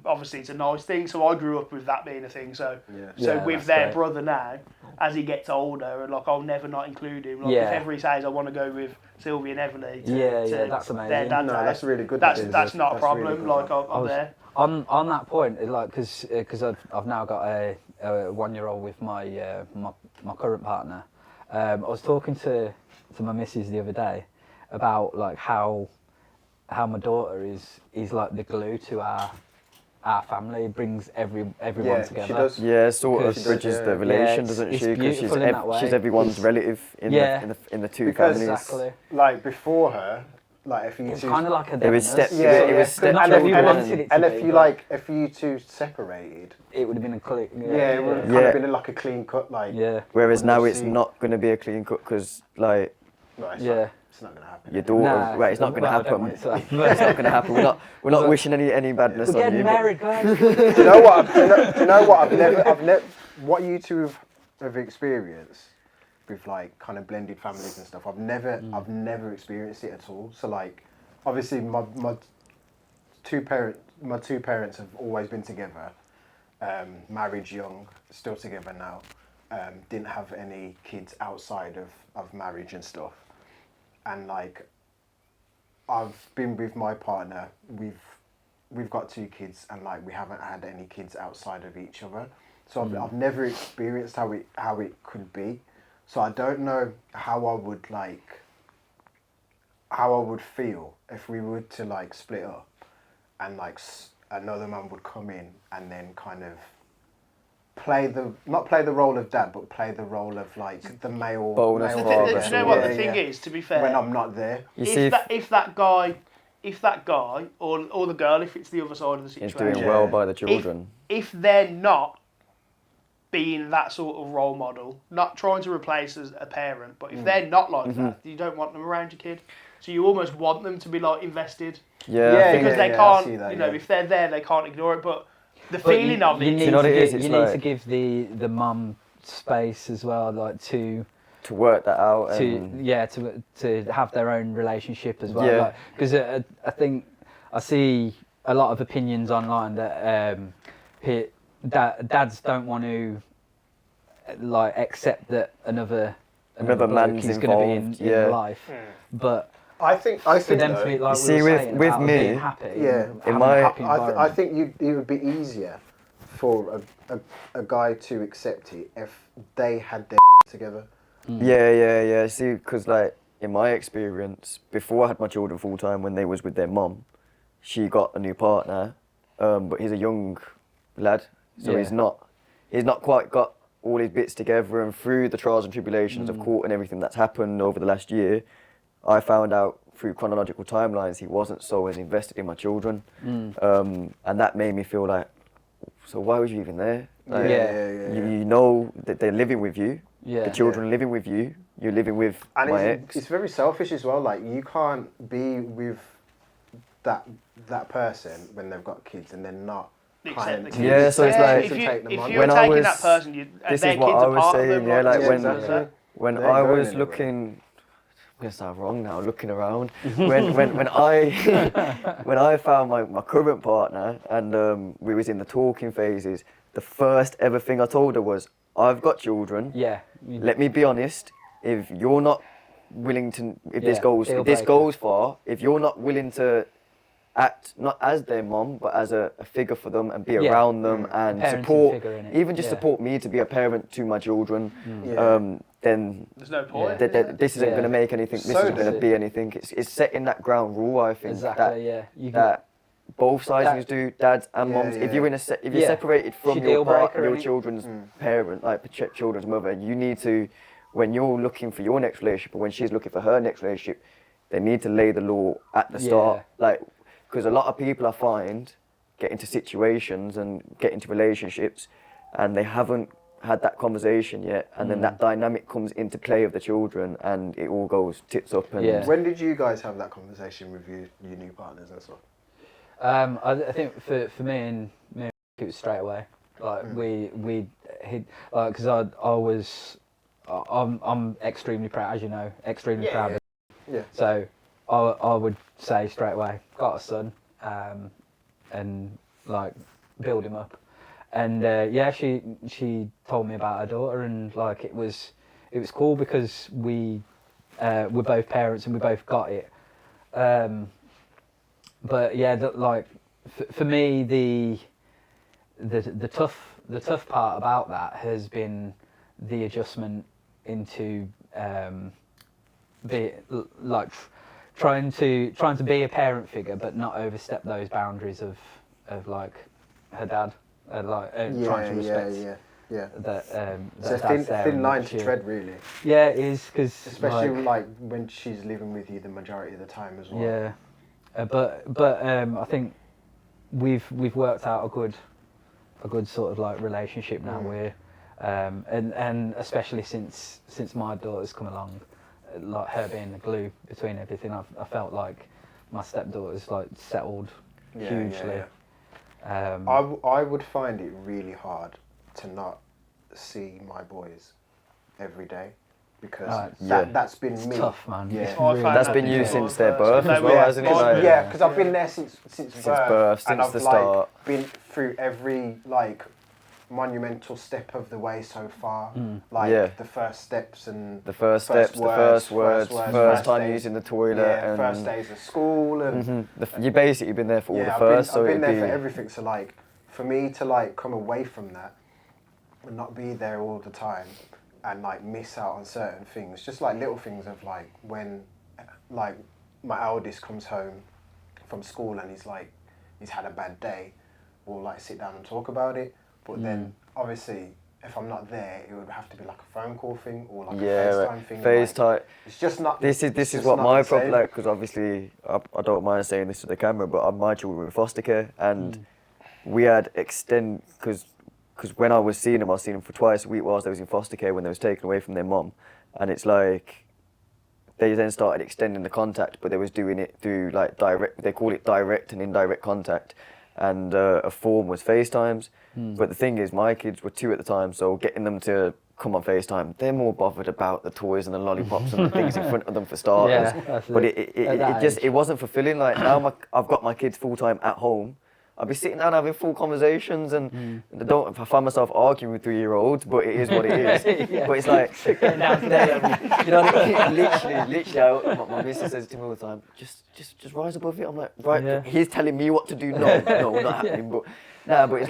Speaker 4: obviously it's a nice thing. So I grew up with that being a thing. So
Speaker 1: Yeah,
Speaker 4: with
Speaker 1: that's
Speaker 4: their
Speaker 1: great.
Speaker 4: brother now, as he gets older, and like I'll never not include him. Like
Speaker 1: Yeah.
Speaker 4: if ever he says I want to go with Sylvia and Everly,
Speaker 1: that's amazing.
Speaker 4: Their dad's
Speaker 2: No,
Speaker 4: house,
Speaker 2: that's really good.
Speaker 4: That's
Speaker 2: That's
Speaker 4: not a
Speaker 2: really
Speaker 4: problem.
Speaker 2: good.
Speaker 4: Like I'm
Speaker 1: was-
Speaker 4: there.
Speaker 1: On that point, like because I've now got a 1-year-old with my my current partner. I was talking to my missus the other day about like how my daughter is like the glue to our family. Brings everyone
Speaker 2: Yeah,
Speaker 1: together.
Speaker 2: she does.
Speaker 3: Yeah, sort of
Speaker 1: Because-
Speaker 3: bridges
Speaker 2: yeah.
Speaker 3: the relation,
Speaker 1: it's-
Speaker 3: doesn't
Speaker 1: it's
Speaker 3: she? Because
Speaker 1: beautiful in that way.
Speaker 3: she's everyone's
Speaker 1: It's-
Speaker 3: relative in
Speaker 1: Yeah.
Speaker 3: the two
Speaker 2: Because-
Speaker 3: families.
Speaker 1: Exactly.
Speaker 2: Like before her, like if you
Speaker 1: It's
Speaker 2: two,
Speaker 1: kind of like a
Speaker 3: It was
Speaker 1: Demoness.
Speaker 3: step-
Speaker 2: yeah,
Speaker 3: it was step
Speaker 1: Not
Speaker 2: and
Speaker 1: that
Speaker 2: if,
Speaker 1: we
Speaker 3: children.
Speaker 1: wanted it to
Speaker 2: and
Speaker 1: be,
Speaker 2: if you
Speaker 1: but
Speaker 2: like, if you two separated,
Speaker 1: it would have been a click.
Speaker 2: yeah, it would have kind
Speaker 3: Yeah.
Speaker 2: of been like a clean cut, like.
Speaker 1: Yeah.
Speaker 3: Whereas
Speaker 2: Wouldn't
Speaker 3: now
Speaker 2: you
Speaker 3: it's
Speaker 2: see-
Speaker 3: not going to be a clean cut because like
Speaker 2: No, it's
Speaker 1: Yeah.
Speaker 2: not, it's not gonna happen.
Speaker 3: your daughter,
Speaker 1: Nah,
Speaker 3: right? It's not going to
Speaker 1: well, I don't
Speaker 3: happen.
Speaker 1: want it to happen.
Speaker 3: It's not going to happen. We're not wishing any badness
Speaker 1: We're
Speaker 3: on
Speaker 1: getting
Speaker 3: you. but-
Speaker 1: married, guys.
Speaker 2: Do you know what? Do you know what? I've never. What you two have experienced with like kind of blended families and stuff. I've never experienced it at all. So like, obviously my two parents have always been together, married young, still together now. Didn't have any kids outside of marriage and stuff. And like, I've been with my partner. We've got 2 kids, and like we haven't had any kids outside of each other. So I've never experienced how it could be. So I don't know how I would feel if we were to like split up, and like another man would come in and then kind of not play the role of dad, but play the role of like the male.
Speaker 3: Bonus
Speaker 2: male
Speaker 3: father.
Speaker 2: figure.
Speaker 4: Do you know what
Speaker 2: Yeah,
Speaker 4: the thing
Speaker 2: yeah.
Speaker 4: is? To be fair,
Speaker 2: When I'm not there.
Speaker 3: You see,
Speaker 4: if that guy or the girl, if it's the other side of the
Speaker 3: he's
Speaker 4: situation,
Speaker 3: doing well by the children.
Speaker 4: if they're not being that sort of role model, not trying to replace as a parent, but if they're not like that, you don't want them around your kid. So you almost want them to be like invested,
Speaker 3: Yeah,
Speaker 2: Yeah,
Speaker 3: I think
Speaker 4: because they
Speaker 2: I
Speaker 4: can't,
Speaker 2: see that,
Speaker 4: you know,
Speaker 2: yeah.
Speaker 4: if they're there, they can't ignore it. But the
Speaker 1: But
Speaker 4: feeling of it,
Speaker 1: you need
Speaker 3: you know what
Speaker 1: to
Speaker 3: it is?
Speaker 1: give-
Speaker 3: It's
Speaker 1: you need to
Speaker 3: like-
Speaker 1: give the mum space as well, like to
Speaker 3: to work that out. And
Speaker 1: to have their own relationship as well.
Speaker 3: Yeah.
Speaker 1: Because I think I see a lot of opinions online that dads don't want to like accept that another
Speaker 3: Another
Speaker 1: bloke
Speaker 3: man's
Speaker 1: is going to be
Speaker 3: involved,
Speaker 1: in
Speaker 3: yeah.
Speaker 1: life, but
Speaker 2: I think
Speaker 1: for them
Speaker 2: though,
Speaker 1: to be like
Speaker 3: You
Speaker 1: we
Speaker 3: see,
Speaker 1: were
Speaker 3: with
Speaker 1: saying
Speaker 3: with
Speaker 1: about
Speaker 3: me,
Speaker 1: being happy,
Speaker 2: yeah,
Speaker 1: and having
Speaker 3: my-
Speaker 1: a happy
Speaker 2: I
Speaker 1: environment.
Speaker 2: think it would be easier for a guy to accept it if they had their together.
Speaker 3: Yeah. See, because like in my experience, before I had my children full time, when they was with their mum, she got a new partner, but he's a young lad, so he's not quite got all his bits together. And through the trials and tribulations of court and everything that's happened over the last year, I found out through chronological timelines he wasn't so as invested in my children, and that made me feel like, so why was you even there? Like, you know that they're living with you, the children are living with you, you're living with my ex.
Speaker 2: It's very selfish as well. Like, you can't be with that person when they've got kids and then not kind of
Speaker 3: yeah, so it's like
Speaker 4: if you're taking that person,
Speaker 3: this is what I was saying. Yeah, like when I was
Speaker 2: anywhere.
Speaker 3: looking. I'm gonna sound wrong now. Looking around, when I found my current partner and we was in the talking phases, the first ever thing I told her was, I've got children.
Speaker 1: Yeah.
Speaker 3: Let me be honest. If you're not willing to, if this
Speaker 1: breaker.
Speaker 3: goes far, if you're not willing to act not as their mom but as a figure for them and be around them and
Speaker 1: Parenting
Speaker 3: support,
Speaker 1: figure, innit?
Speaker 3: even just support me to be a parent to my children, then
Speaker 4: there's no point.
Speaker 3: this isn't going to make anything. This isn't going to be anything. It's setting that ground rule. I think that both sides do, dads and moms. If you're if you're separated from your children's parent, like children's mother, you need to, when you're looking for your next relationship or when she's looking for her next relationship, they need to lay the law at the start, like. Because a lot of people I find get into situations and get into relationships and they haven't had that conversation yet, and then that dynamic comes into play of the children and it all goes tits up. And
Speaker 2: When did you guys have that conversation with your new partners and stuff?
Speaker 1: I think for me and it was straight away. Like we hit, because I'm extremely proud, as you know, proud of.
Speaker 2: Yeah.
Speaker 1: So I would say straight away, got a son, and like build him up, and she told me about her daughter, and like it was cool because we're both parents and we both got it, but yeah, for me the tough part about that has been the adjustment into trying to be a parent figure, but not overstep those boundaries of like her dad, trying to respect. That
Speaker 2: so thin line to tread, really.
Speaker 1: Yeah, it is, because
Speaker 2: especially like when she's living with you the majority of the time as well.
Speaker 1: Yeah, but I think we've worked out a good sort of like relationship now. Where and especially since my daughter's come along, like her being the glue between everything, I felt like my stepdaughter's like settled hugely.
Speaker 2: I would find it really hard to not see my boys every day, because that's been me.
Speaker 1: Tough, man.
Speaker 2: Yeah.
Speaker 3: That's been you since their birth as well, hasn't it? Like,
Speaker 2: yeah, because I've been there since birth,
Speaker 3: since
Speaker 2: and I've
Speaker 3: the start.
Speaker 2: been through every monumental step of the way so far, the first steps and
Speaker 3: the first words, first time using the toilet, and
Speaker 2: first days of school, and
Speaker 3: you've basically been there for all the first.
Speaker 2: I've been there for everything. So for me to come away from that and not be there all the time and miss out on certain things, just little things of when my eldest comes home from school and he's had a bad day, we'll sit down and talk about it. But then, obviously, if I'm not there, it would have to be a phone call thing or a FaceTime thing.
Speaker 3: FaceTime.
Speaker 2: It's just not.
Speaker 3: This is what my problem. Because obviously, I don't mind saying this to the camera, but my children were in foster care, and we had because when I was seeing them for twice a week whilst they was in foster care when they was taken away from their mum, and it's they then started extending the contact, but they was doing it through direct. They call it direct and indirect contact. And a form was FaceTimes, but the thing is, my kids were 2 at the time, so getting them to come on FaceTime, they're more bothered about the toys and the lollipops and the things in front of them for starters. But it wasn't fulfilling. Now I've got my kids full time at home. I'll be sitting down having full conversations, and I find myself arguing with 3-year-olds, but it is what it is. But it's you know what I mean? Literally, my missus says to me all the time, just rise above it. I'm like, right, he's telling me what to do. No, not happening. But it's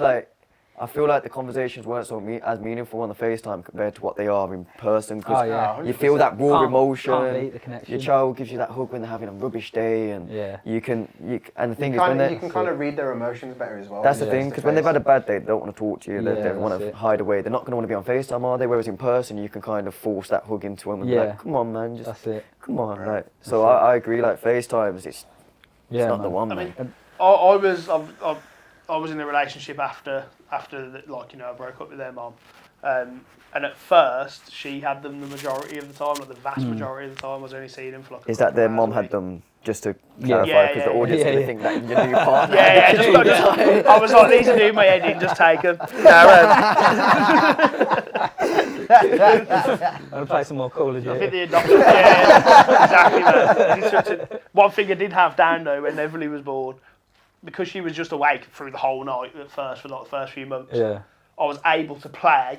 Speaker 3: I feel like the conversations weren't as meaningful on the FaceTime compared to what they are in person. Cause
Speaker 1: Oh, yeah.
Speaker 3: you feel that raw emotion.
Speaker 1: Can't beat the connection.
Speaker 3: Your child gives you that hug when they're having a rubbish day, and and the thing
Speaker 2: you
Speaker 3: is when
Speaker 2: you can kind of read their emotions better as well.
Speaker 3: that's the thing, because when they've had a bad day, they don't want to talk to you. They want to hide away. They're not going to want to be on FaceTime, are they? Whereas in person, you can kind of force that hug into them and be like, come on, man, just
Speaker 1: that's it.
Speaker 3: come on. Like, so I agree. Like FaceTimes, it's not the one.
Speaker 4: I
Speaker 3: Man.
Speaker 4: mean, I was in a relationship after like, you know, I broke up with their mom, and at first she had them the majority of the time, like the vast majority of the time. I was only seeing them for like.
Speaker 3: Is that their mom had them? Just to clarify, because the audience is going to think that your new partner.
Speaker 4: I was like, these are doing my head in, just take them.
Speaker 1: I'll play some more Call of Duty.
Speaker 4: I think the adoption, exactly, man. One thing I did have down though, when Everly was born, because she was just awake through the whole night at first, for like the first few months, I was able to play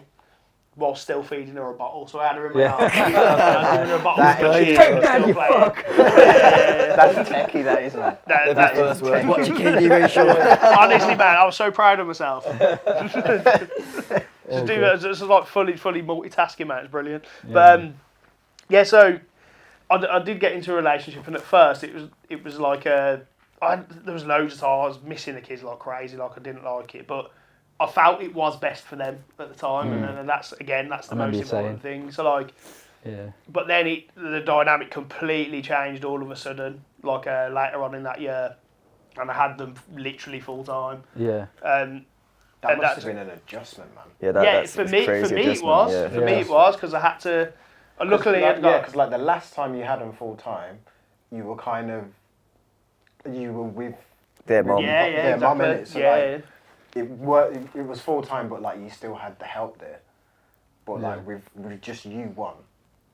Speaker 4: while still feeding her a bottle. So I had her in my arms. I was giving her a bottle of cheese and still playing.
Speaker 2: That's techie, that isn't it?
Speaker 4: That is
Speaker 3: words. Watch your KD ratio.
Speaker 4: honestly, man, I was so proud of myself. Just do that. It's like fully multitasking, man. It's brilliant. But so I did get into a relationship, and at first it was like there was loads of times I was missing the kids like crazy, like I didn't like it, but I felt it was best for them at the time, and that's the most important thing. So like, but then the dynamic completely changed all of a sudden, like later on in that year, and I had them literally full time.
Speaker 1: Yeah.
Speaker 2: That must have been an adjustment, man.
Speaker 3: Yeah, that's
Speaker 4: for me it was.
Speaker 3: Yeah.
Speaker 4: For me it was, because I had to. Luckily,
Speaker 2: because like the last time you had them full time, you were with
Speaker 3: their mom.
Speaker 2: Their mom in it. So
Speaker 4: yeah.
Speaker 2: It was full time, but like you still had the help there. But like with just you one.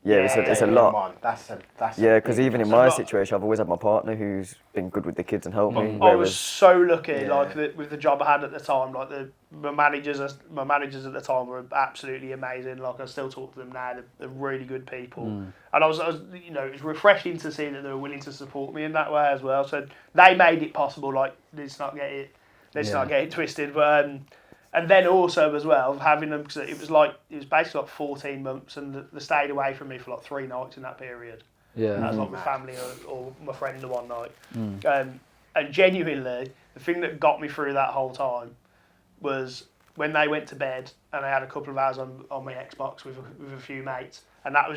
Speaker 3: Yeah, it's a lot.
Speaker 2: That's
Speaker 3: because even in my situation, I've always had my partner who's been good with the kids and helped me.
Speaker 4: I was so lucky, like with the job I had at the time. Like my managers at the time were absolutely amazing. Like I still talk to them now. They're really good people, and I was you know, it was refreshing to see that they were willing to support me in that way as well. So they made it possible. Like let's not get it twisted, but. And then also as well, having them, because it was basically like 14 months, and they stayed away from me for like 3 nights in that period.
Speaker 1: Yeah.
Speaker 4: That was like my family or my friend the one night. And genuinely, the thing that got me through that whole time was when they went to bed and I had a couple of hours on my Xbox with a few mates, and that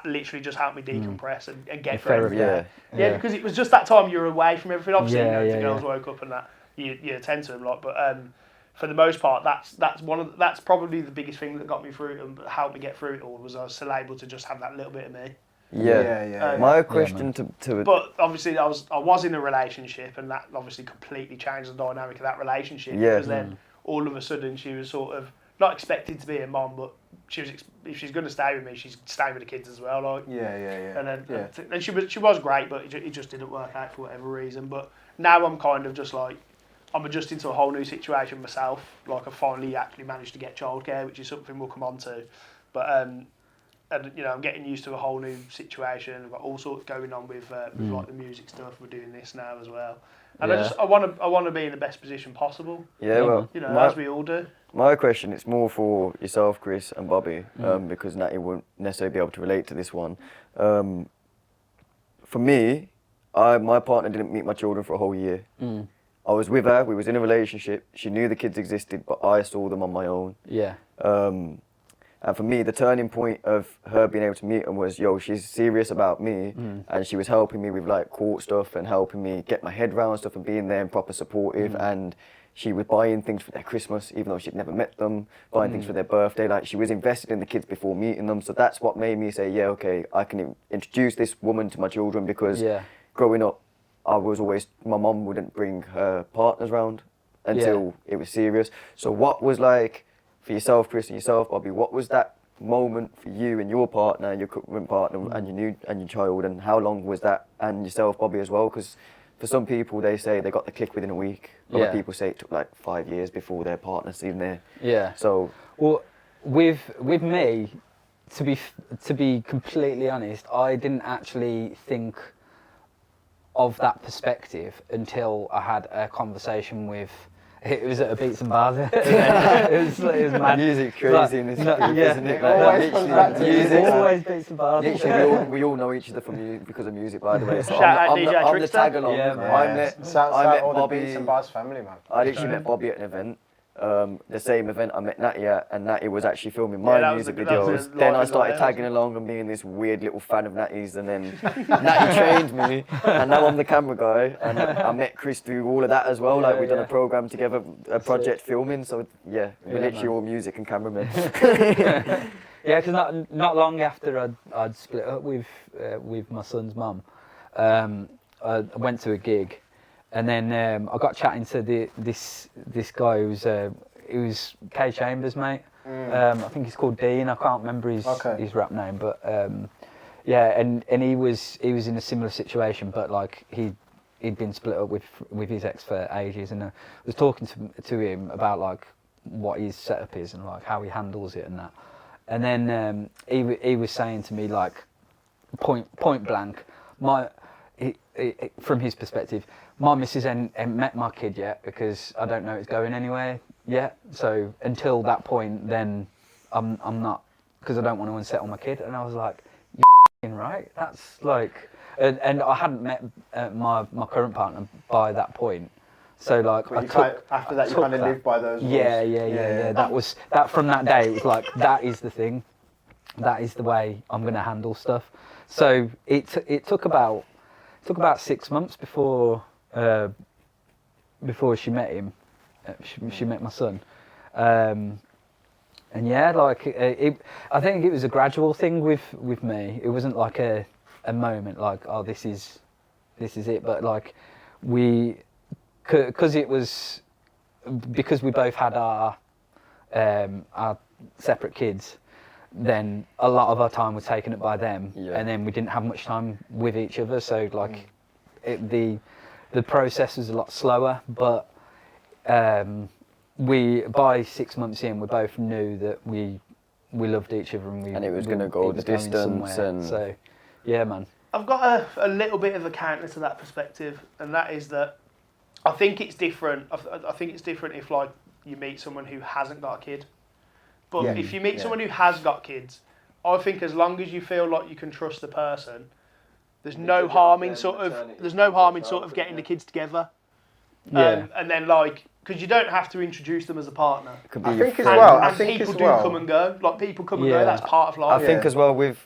Speaker 4: literally just helped me decompress and get through everything. Yeah, because it was just that time you were away from everything. Obviously, the girls woke up and that you attend to them a lot, but. For the most part, that's probably the biggest thing that got me through it and helped me get through it all, was I was still able to just have that little bit of me.
Speaker 3: My question to
Speaker 4: but obviously I was in a relationship, and that obviously completely changed the dynamic of that relationship, because then all of a sudden she was sort of not expected to be a mom, but she was if she's going to stay with me, she's staying with the kids as well. Like and then she was great, but it just didn't work out for whatever reason. But now I'm kind of just like. I'm adjusting to a whole new situation myself. Like I finally actually managed to get childcare, which is something we'll come on to. But and you know, I'm getting used to a whole new situation. I've got all sorts going on with like the music stuff. We're doing this now as well, and I want to be in the best position possible.
Speaker 3: Yeah, well,
Speaker 4: you know, as we all do.
Speaker 3: My question is more for yourself, Chris and Bobby, because Natty won't necessarily be able to relate to this one. For me, my partner didn't meet my children for a whole year. I was with her, we was in a relationship, she knew the kids existed, but I saw them on my own.
Speaker 1: Yeah.
Speaker 3: And for me, the turning point of her being able to meet them was, she's serious about me, and she was helping me with like court stuff and helping me get my head around stuff and being there and proper supportive, and she was buying things for their Christmas, even though she'd never met them, buying things for their birthday. Like, she was invested in the kids before meeting them, so that's what made me say, okay, I can introduce this woman to my children, because growing up, my mum wouldn't bring her partners round until it was serious. So what was like, for yourself, Chris, and yourself, Bobby, what was that moment for you and your partner, your current partner, and your child, and how long was that, and yourself, Bobby, as well? Because for some people, they say they got the click within a week. Other people say it took like 5 years before their partner's even there.
Speaker 1: Yeah.
Speaker 3: So,
Speaker 1: well, with me, to be completely honest, I didn't actually think of that perspective until I had a conversation with It was at a Beats and Bars. it was mad.
Speaker 3: Music crazy in this group, isn't it?
Speaker 2: It always comes back to
Speaker 3: music.
Speaker 1: Always Beats and Bars.
Speaker 3: Literally, we all know each other because of music, by the way. So
Speaker 4: Shout out
Speaker 3: I'm
Speaker 4: DJ
Speaker 3: the
Speaker 4: Trickster.
Speaker 3: tag along.
Speaker 1: Yeah, man.
Speaker 3: I met
Speaker 2: Shout all the
Speaker 3: Bobby.
Speaker 2: Beats and Bars family, man.
Speaker 3: I literally met Bobby at an event. The same event I met Natty at, and Natty was actually filming
Speaker 4: Yeah,
Speaker 3: my
Speaker 4: that was
Speaker 3: music
Speaker 4: a- that was
Speaker 3: videos.
Speaker 4: a
Speaker 3: Then I
Speaker 4: live
Speaker 3: started
Speaker 4: event.
Speaker 3: tagging along and being this weird little fan of Natty's, and then Natty trained me, and now I'm the camera guy. And I met Chris through all of that as well. Like we've done a program together, a project filming. So yeah, we're literally all music and cameramen.
Speaker 1: Yeah, because not long after I'd split up with my son's mum, I went to a gig, and then I got chatting to this guy who was Kay Chambers, mate. I think he's called Dean. I can't remember his rap name, but yeah, and he was in a similar situation, but like he'd been split up with his ex for ages, and I was talking to him about like what his setup is and like how he handles it and that. And then he was saying to me like point blank, from his perspective, my missus ain't met my kid yet because I don't know it's going anywhere yet. So until that point, then I'm not, because I don't want to unsettle my kid. And I was like, you're right. That's like, and I hadn't met my current partner by that point. So like,
Speaker 2: After that, you kind of live by those rules.
Speaker 1: Yeah. That was that from that day. It was like, that is the thing. That is the way I'm going to handle stuff. So it took about 6 months before she met him. She met my son. And yeah, like I think it was a gradual thing with me. It wasn't like a moment like, oh, this is it. But like because we both had our separate kids, then a lot of our time was taken up by them, and then we didn't have much time with each other. So like the process was a lot slower, but by 6 months in, we both knew that we loved each other, and
Speaker 3: it was going to go the distance. And
Speaker 1: so yeah, man.
Speaker 4: I've got a little bit of a counter to that perspective, and that is that I think it's different. I think it's different if like you meet someone who hasn't got a kid, but if you meet someone who has got kids, I think as long as you feel like you can trust the person, there's no harm in sort of getting the kids together. And then like, because you don't have to introduce them as a partner.
Speaker 2: I think as well.
Speaker 4: And people do come and go. Like people come and go. That's part of life.
Speaker 3: I think as well with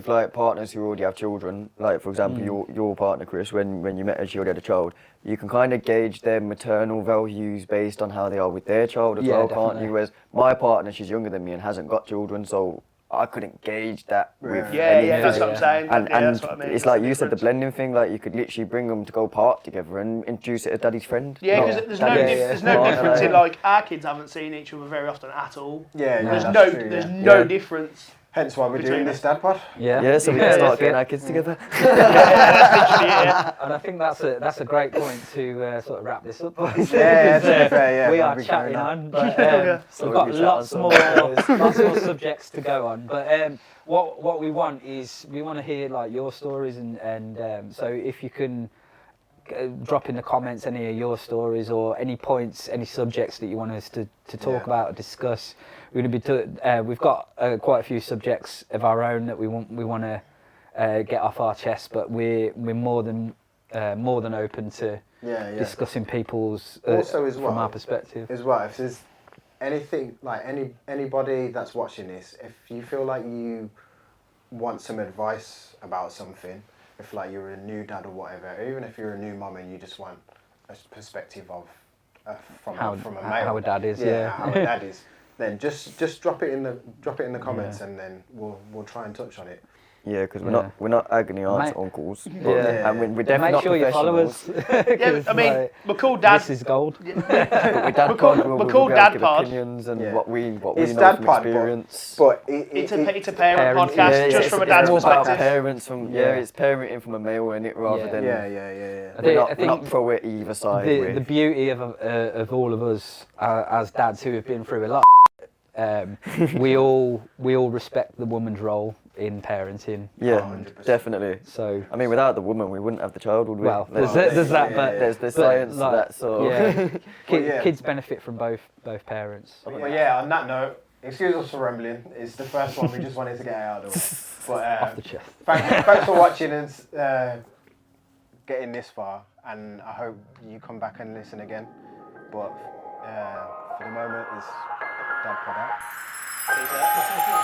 Speaker 3: like partners who already have children, like for example your partner Chris, when you met her, she already had a child. You can kind of gauge their maternal values based on how they are with their child as well,
Speaker 1: definitely.
Speaker 3: can't you? Whereas my partner, she's younger than me and hasn't got children, so I couldn't gauge that with anything.
Speaker 4: That's what I'm saying.
Speaker 3: And
Speaker 4: that's what I mean.
Speaker 3: it's like you said, the blending thing, like you could literally bring them to go park together and introduce it as daddy's friend.
Speaker 4: Yeah, because there's no difference in like our kids haven't seen each other very often at all.
Speaker 2: There's
Speaker 4: no difference.
Speaker 2: Hence why we're doing this DadPod.
Speaker 3: Yeah, so we can start getting our kids together.
Speaker 1: And I think that's a great point to sort of wrap this up.
Speaker 2: To be fair,
Speaker 1: we are chatting on, but we've got lots more subjects to go on. But what we want is we want to hear like your stories, and so if you can drop in the comments any of your stories or any points, any subjects that you want us to talk about or discuss. We're going to be we've got quite a few subjects of our own that we want to get off our chest, but we're more than open to discussing people's
Speaker 2: also as well,
Speaker 1: from our perspective
Speaker 2: as well. If there's anything like anybody that's watching this, if you feel like you want some advice about something, if like you're a new dad or whatever, or even if you're a new mum and you just want a perspective of from a male,
Speaker 1: how a dad is,
Speaker 2: how a dad is, then just drop it in the comments, and then we'll try and touch on it.
Speaker 3: Yeah, because we're not agony aunt uncles, and we're definitely
Speaker 1: make
Speaker 3: not
Speaker 1: sure you follow us.
Speaker 4: I mean, we're called Dad.
Speaker 1: This is gold.
Speaker 3: But with DadPod, we'll
Speaker 4: called DadPod.
Speaker 3: Opinions and what we know
Speaker 2: it's
Speaker 3: from
Speaker 2: DadPod,
Speaker 3: experience.
Speaker 2: But
Speaker 4: it's a parent podcast, just from a dad's
Speaker 3: more about
Speaker 4: perspective.
Speaker 3: parents from it's parenting from a male in it rather than
Speaker 2: yeah.
Speaker 3: we're not pro it either side.
Speaker 1: The beauty of all of us as dads who have been through a lot, we all respect the woman's role in parenting.
Speaker 3: Yeah,
Speaker 2: 100%.
Speaker 3: definitely.
Speaker 1: So
Speaker 3: I mean, without the woman, we wouldn't have the child, would we?
Speaker 1: well,
Speaker 3: Let's-
Speaker 1: there's that, but
Speaker 3: there's the
Speaker 1: but,
Speaker 3: science
Speaker 1: like,
Speaker 3: that sort of.
Speaker 1: yeah,
Speaker 2: Well, yeah.
Speaker 1: kids benefit from both parents.
Speaker 2: Well, yeah, on that note, excuse us for rambling. It's the first one we just wanted to get out of the way. But
Speaker 1: Off the chest.
Speaker 2: thanks for watching and getting this far. And I hope you come back and listen again. But for the moment, it's DadPod out.